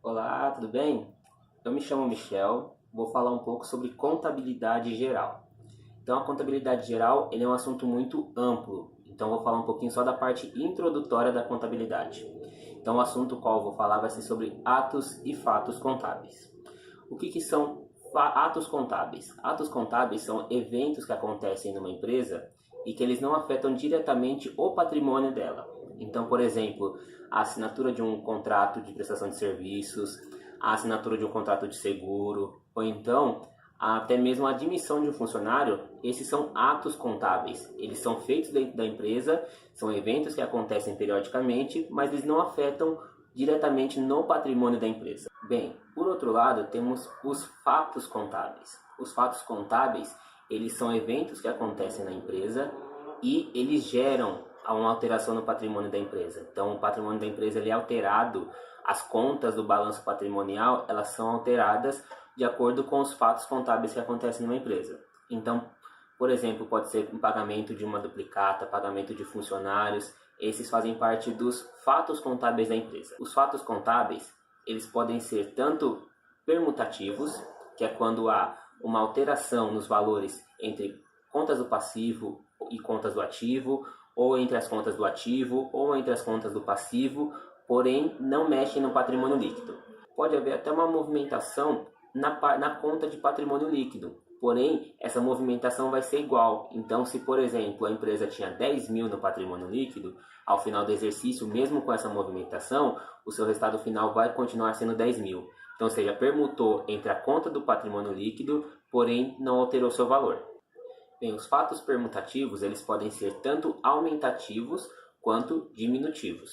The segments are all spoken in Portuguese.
Olá, tudo bem? Eu me chamo Michel, vou falar um pouco sobre contabilidade geral. Então, a contabilidade geral ele é um assunto muito amplo, então vou falar um pouquinho só da parte introdutória da contabilidade. Então, o assunto qual eu vou falar vai ser sobre atos e fatos contábeis. O que são atos contábeis? Atos contábeis são eventos que acontecem numa empresa e que eles não afetam diretamente o patrimônio dela. Então, por exemplo, a assinatura de um contrato de prestação de serviços, a assinatura de um contrato de seguro, ou então até mesmo a admissão de um funcionário, esses são atos contábeis. Eles são feitos dentro da empresa, são eventos que acontecem periodicamente, mas eles não afetam diretamente no patrimônio da empresa. Bem, por outro lado, temos os fatos contábeis. Os fatos contábeis, eles são eventos que acontecem na empresa e eles geram uma alteração no patrimônio da empresa. Então, o patrimônio da empresa ele é alterado, as contas do balanço patrimonial, elas são alteradas de acordo com os fatos contábeis que acontecem numa empresa. Então, por exemplo, pode ser um pagamento de uma duplicata, pagamento de funcionários, esses fazem parte dos fatos contábeis da empresa. Os fatos contábeis, eles podem ser tanto permutativos, que é quando há uma alteração nos valores entre contas do passivo e contas do ativo, ou entre as contas do ativo, ou entre as contas do passivo, porém não mexem no patrimônio líquido. Pode haver até uma movimentação na conta de patrimônio líquido, porém essa movimentação vai ser igual. Então, se por exemplo a empresa tinha 10 mil no patrimônio líquido, ao final do exercício, mesmo com essa movimentação, o seu resultado final vai continuar sendo 10 mil. Então, ou seja, permutou entre a conta do patrimônio líquido, porém não alterou seu valor. Bem, os fatos permutativos eles podem ser tanto aumentativos quanto diminutivos.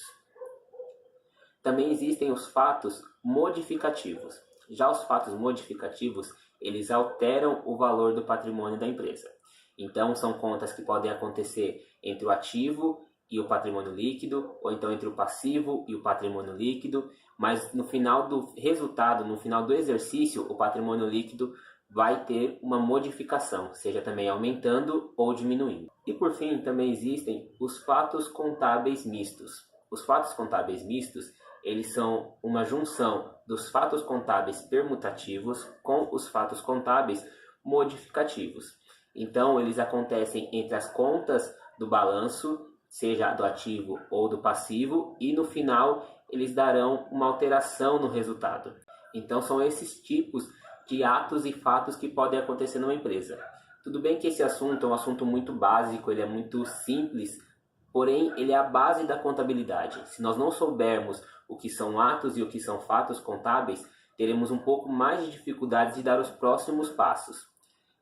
Também existem os fatos modificativos. Já os fatos modificativos, eles alteram o valor do patrimônio da empresa. Então, são contas que podem acontecer entre o ativo e o patrimônio líquido, ou então entre o passivo e o patrimônio líquido, mas no final do resultado, no final do exercício, o patrimônio líquido vai ter uma modificação, seja também aumentando ou diminuindo. E por fim, também existem os fatos contábeis mistos. Os fatos contábeis mistos, eles são uma junção dos fatos contábeis permutativos com os fatos contábeis modificativos. Então, eles acontecem entre as contas do balanço, seja do ativo ou do passivo, e no final eles darão uma alteração no resultado. Então, são esses tipos de atos e fatos que podem acontecer numa empresa. Tudo bem que esse assunto é um assunto muito básico, ele é muito simples, porém ele é a base da contabilidade. Se nós não soubermos o que são atos e o que são fatos contábeis, teremos um pouco mais de dificuldades de dar os próximos passos.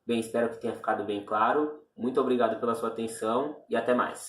Bem, espero que tenha ficado bem claro. Muito obrigado pela sua atenção e até mais.